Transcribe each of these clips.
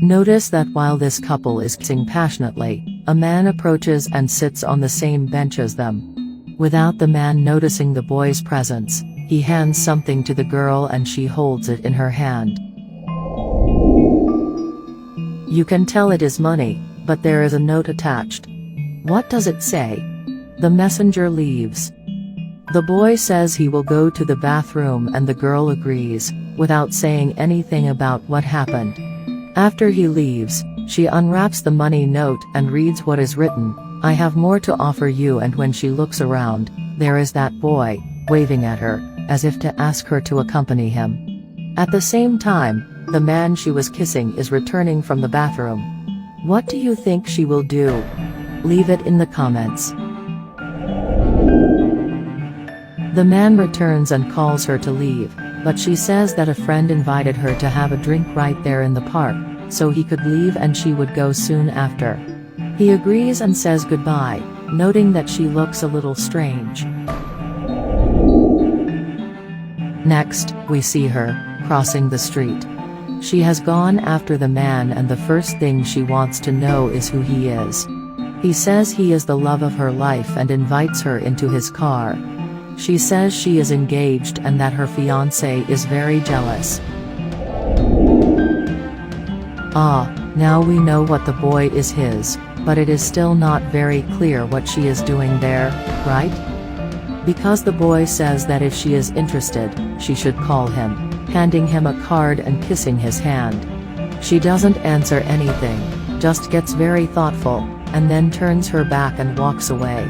Notice that while this couple is kissing passionately, a man approaches and sits on the same bench as them. Without the man noticing the boy's presence, he hands something to the girl and she holds it in her hand. You can tell it is money, but there is a note attached. What does it say? The messenger leaves. The boy says he will go to the bathroom and the girl agrees, without saying anything about what happened. After he leaves, she unwraps the money note and reads what is written, "I have more to offer you," and when she looks around, there is that boy, waving at her, as if to ask her to accompany him. At the same time, the man she was kissing is returning from the bathroom. What do you think she will do? Leave it in the comments. The man returns and calls her to leave, but she says that a friend invited her to have a drink right there in the park, so he could leave and she would go soon after. He agrees and says goodbye, noting that she looks a little strange. Next, we see her crossing the street. She has gone after the man and the first thing she wants to know is who he is. He says he is the love of her life and invites her into his car. She says she is engaged and that her fiancé is very jealous. Now we know what the boy is his, but it is still not very clear what she is doing there, right? Because the boy says that if she is interested, she should call him, handing him a card and kissing his hand. She doesn't answer anything, just gets very thoughtful, and then turns her back and walks away.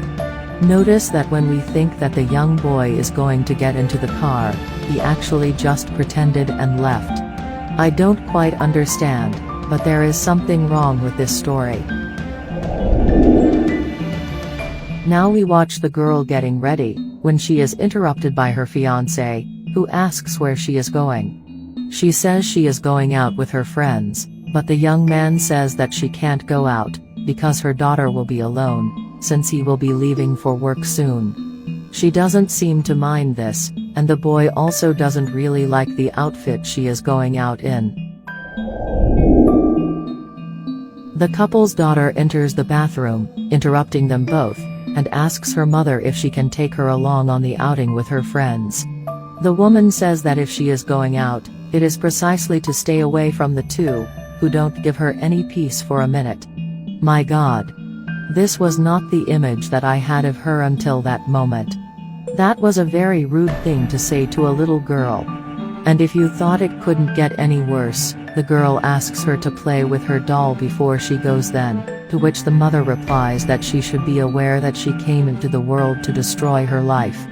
Notice that when we think that the young boy is going to get into the car, he actually just pretended and left. I don't quite understand, but there is something wrong with this story. Now we watch the girl getting ready, when she is interrupted by her fiancé, who asks where she is going. She says she is going out with her friends, but the young man says that she can't go out, because her daughter will be alone, since he will be leaving for work soon. She doesn't seem to mind this, and the boy also doesn't really like the outfit she is going out in. The couple's daughter enters the bathroom, interrupting them both, and asks her mother if she can take her along on the outing with her friends. The woman says that if she is going out, it is precisely to stay away from the two, who don't give her any peace for a minute. My God. This was not the image that I had of her until that moment. That was a very rude thing to say to a little girl. And if you thought it couldn't get any worse, the girl asks her to play with her doll before she goes then, to which the mother replies that she should be aware that she came into the world to destroy her life.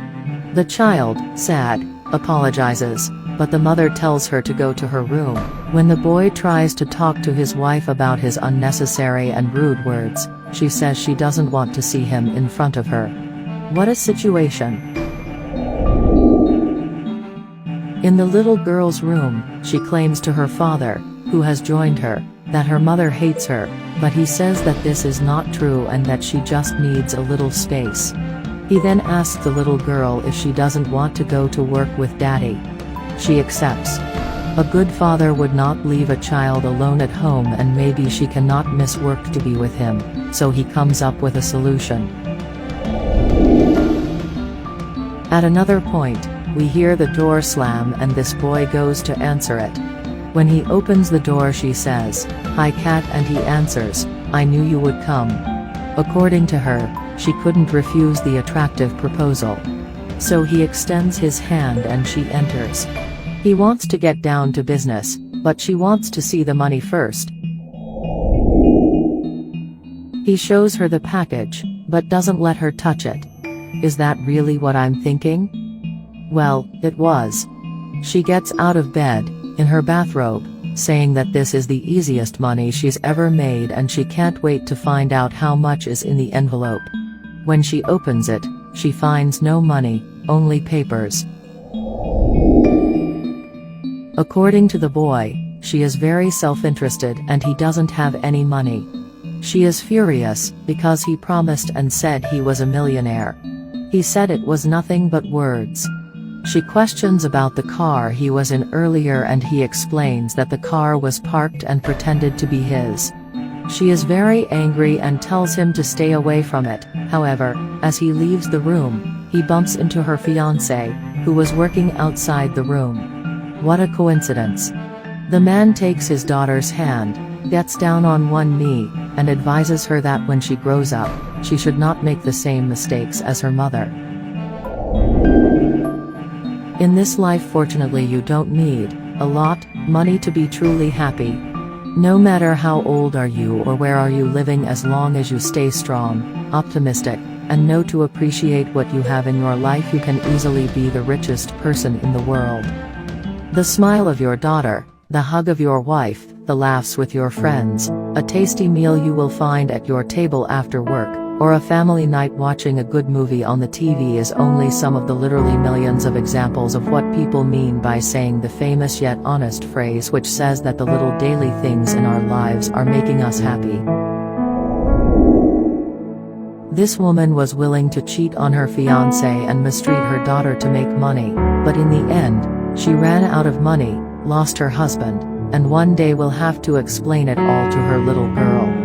The child, sad, apologizes, but the mother tells her to go to her room. When the boy tries to talk to his wife about his unnecessary and rude words, she says she doesn't want to see him in front of her. What a situation. In the little girl's room, she claims to her father, who has joined her, that her mother hates her, but he says that this is not true and that she just needs a little space. He then asks the little girl if she doesn't want to go to work with daddy. She accepts. A good father would not leave a child alone at home, and maybe she cannot miss work to be with him, so he comes up with a solution. At another point, we hear the door slam and this boy goes to answer it. When he opens the door she says, "Hi cat," and he answers, "I knew you would come." According to her, she couldn't refuse the attractive proposal. So he extends his hand and she enters. He wants to get down to business, but she wants to see the money first. He shows her the package, but doesn't let her touch it. Is that really what I'm thinking? Well, it was. She gets out of bed, in her bathrobe, saying that this is the easiest money she's ever made and she can't wait to find out how much is in the envelope. When she opens it, she finds no money, only papers. According to the boy, she is very self-interested and he doesn't have any money. She is furious, because he promised and said he was a millionaire. He said it was nothing but words. She questions about the car he was in earlier and he explains that the car was parked and pretended to be his. She is very angry and tells him to stay away from it. However, as he leaves the room, he bumps into her fiancé, who was working outside the room. What a coincidence. The man takes his daughter's hand, gets down on one knee, and advises her that when she grows up, she should not make the same mistakes as her mother. In this life, fortunately, you don't need a lot money to be truly happy. No matter how old are you or where are you living, as long as you stay strong, optimistic, and know to appreciate what you have in your life, you can easily be the richest person in the world. The smile of your daughter, the hug of your wife, the laughs with your friends, a tasty meal you will find at your table after work, or a family night watching a good movie on the TV is only some of the literally millions of examples of what people mean by saying the famous yet honest phrase which says that the little daily things in our lives are making us happy. This woman was willing to cheat on her fiancé and mistreat her daughter to make money, but in the end, she ran out of money, lost her husband, and one day will have to explain it all to her little girl.